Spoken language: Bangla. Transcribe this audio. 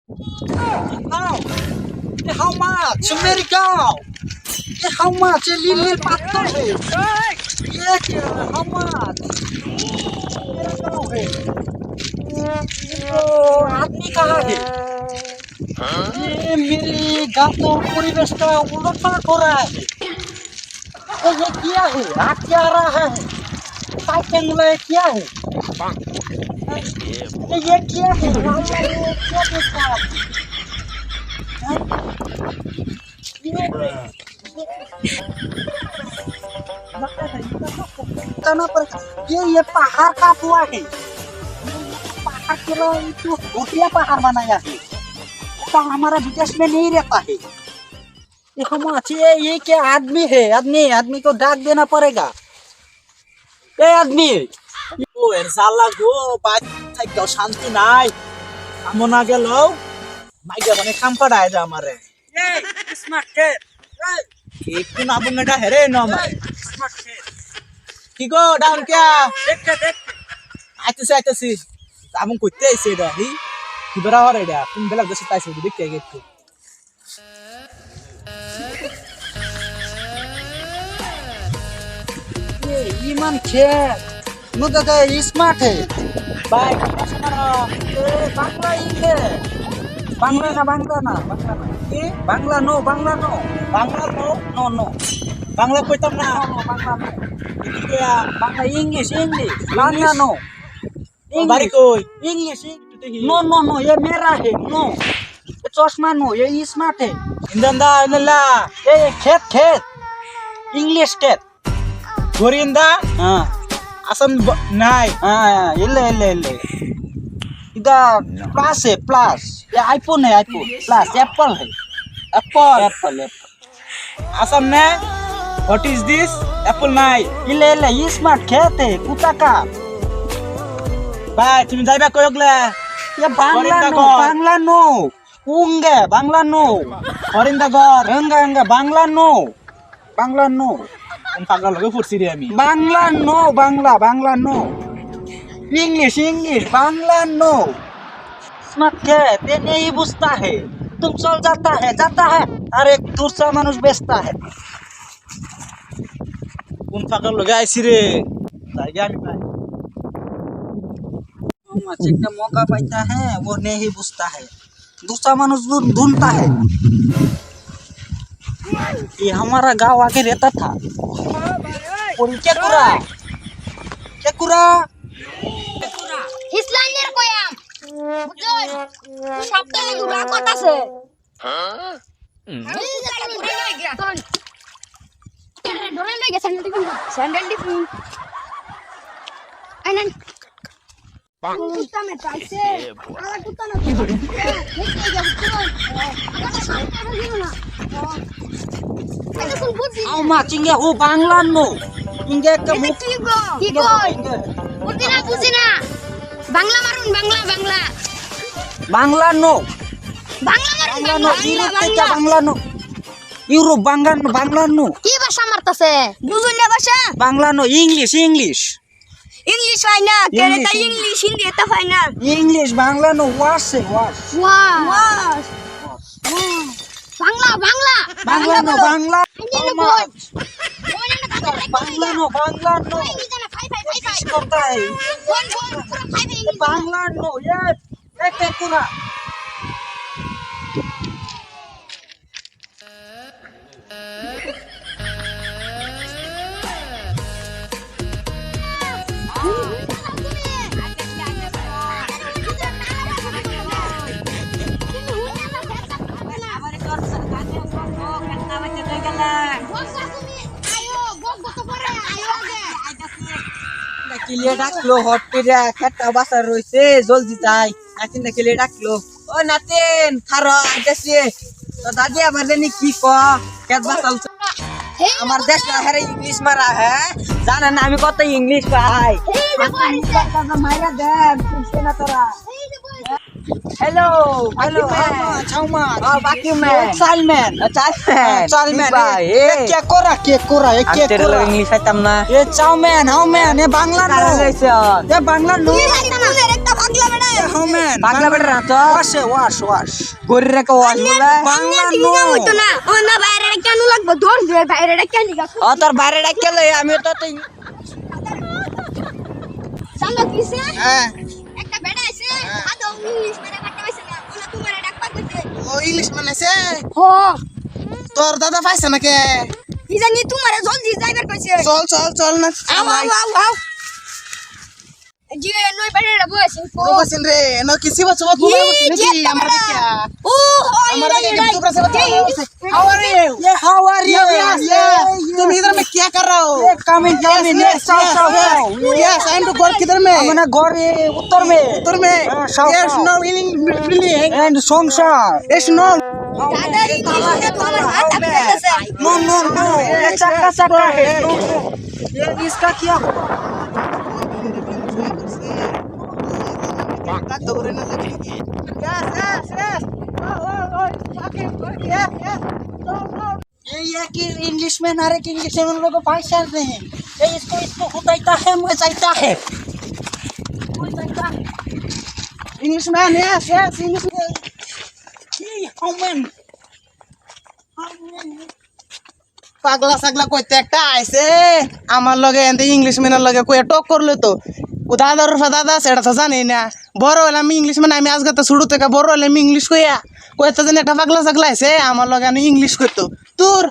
How? How much? America? How much? Lily patto hai. ये क्या? How much? आदमी कहाँ है? ये मेरी गाँव परिवेश का उलटपलट हो रहा है। तो ये क्या है? हाथ क्या आ रहा है? साइकिल में क्या है? ये क्या है? ये क्या देखा? ये पहाड़ का हुआ है। पहाड़ के तो भूतिया पहाड़ बनाया है। तो हमारा विदेश में नहीं रहता है। ये हम अच्छे ये क्या आदमी है? आदमी को डाक देना पड़ेगा। ये आदमी ও এর জাল লাগবো বাই থাইকাও শান্তি নাই আমো না গেল মাইগা মানে কাম পাড়ায় দে আমারে ये स्मार्ट है। কি কোন আবুঙ্গাটা হেরে ন আমার स्मार्ट है। কি গো ডাউন কিয়া देख আইতেছি আমুং কইতে আইছে এটা হি কি বেরা হরে এটা কোন বেলা গেছে তাইছে দেখতে গেছে ये ईमान खे मुझे तो स्मार्ट है। বাই আসমারা ये बांग्ला इंगे बांग्ला ना কি बांग्ला नो বাংলা তো नो বাংলা কইতাম না बांग्ला नो কি কইয়া बांग्ला इंग्लिश बांग्ला नो বাড়ি কই इंग्लिश नो ये मेरा है नो ये चश्मा नो ये स्मार्ट है। ఇందందా ఇనలా ये खेत इंग्लिश खेत గోరిందా हाँ అసం নাই हाँ इल्ले इधर प्लस है प्लस ये आईफोन है प्लस एप्पल है অ্যাপল एप्पल আসাম নে হোয়াট ইজ দিস অ্যাপল নাই इल्ले स्मार्ट खेत है कुत्ता का ভাই তুমি যাইবা কই ওগলা ये बांग्ला नो उंगे बांग्ला नो অরিন্দা গর हंगा बांग्ला नो কোন পাগল লগে ফুরছি রে আমি Bangla no English Bangla no smart खेत ये नहीं बुझता है तुम चल जाता है अरे दूसरा मनुष्य बेचता है। কোন পাগল লগে আইছি রে জায়গা আমি পাই माचे का मौका पाता है वो नहीं बुझता है दूसरा मनुष्य ढूंढता है। ये हमारा गांव आके रहता था और क्या कुरा ইসলামের কয়াম বুঝছস সপ্তাহে ঘুরা কথা আছে ধরেন লাগে স্যান্ডেল টিফিন আইনান কুত্তা মে চাইছে আলা কুত্তা না কি বলি आओ माचिंगे हो बांग्ला नो इंगे का मुख কি কই বুঝি না বাংলা মারুন Bangla Bangla no Europe Bangla no কি ভাষা মারতাছে বুঝুন না ভাষা बांग्ला नो इंग्लिश ইংলিশ হয় না কেনে তাই ইংলিশ হিন্দি এটা হয় না बांग्ला नो वाश ওয়াস বাংলা बांग्ला नो बांग्ला नो ফাই करता है ফোন পুরো ফাই बांग्ला नो ये एक कुरा কিলে ডাকলো হটপিরা খেটা বাসা রইছে জলদি যাই নাতিন কিলে ডাকলো ও নাতিন খারো আইতাছি তো দাদি আমার জানি কি ক খেত বাসাল আমার দেশ হেরে ইংলিশ মারা হ্যাঁ জানা না আমি কত ইংলিশ পাই মাইরা দেন শুনছে না তোরা हेलो छाउमा बाकी में चालमैन ये क्या कोरा इंग्लिश आइतम ना ये चाउमैन हाउमैन ये बांग्ला नो ये बांग्ला नो পাগলা বেড়া পাগলা বেটা না তো ওয়াশ গরির রেখে ওয়াশ বলে বাংলা তুমি না হইতো না ও না বাইরে কেন লাগবে দৌড় দিয়ে বাইরে কেন লিখা ও তোর বাইরে ডাকে লই আমি তো তুই সামনে কিসে হ্যাঁ একটা বেড়া আছে আদৌ ইংলিশ বেড়া কাটতে পাইছে না ওলা তোমার ডাক পাইছে ও ইংলিশ মানেছে হো তোর দাদা পাইছে নাকি কি জানি তোমার জলদি যাইবার কইছে চল না আও জি নই বেড়া বসে বসেন রে ন কিসি বাচ্চা তোমার বসে নাকি আমরা দেখিয়া ও हमारे देख तुम से बता हाउ आर यू ये हाउ आर यू तुम इधर में क्या कर रहे हो कमिंग यस आई एम टू गोर किधर में हमने घर उत्तर में south. Yes no really and संसार यस नो দাদা ইংলিশে তোমার মাথা পেতেছে नो ये चक्का है ये इसका क्या ये कि इंग्लिश में नारे कि इंग्लिश में उन लोगों को भाषा नहीं ये इसको होता है मुझे चाहता है इंग्लिश मैन यस इंग्लिश ये ह्यूमन পাগলা সাগলা কইতে একটা আইছে আমার লগে এন্ড ইংলিশ ম্যানের লগে কই টক করলো তো ও দাদার দাদা সেটা তো জানি না বড় হলে আমি ইংলিশ মানে আমি আজকে তো শুরু থেকে বড় হলে আমি ইংলিশ কইয়া কইতে জানি একটা পাগলা সাগলা আইছে আমার লগে আমি ইংলিশ কইতো তোর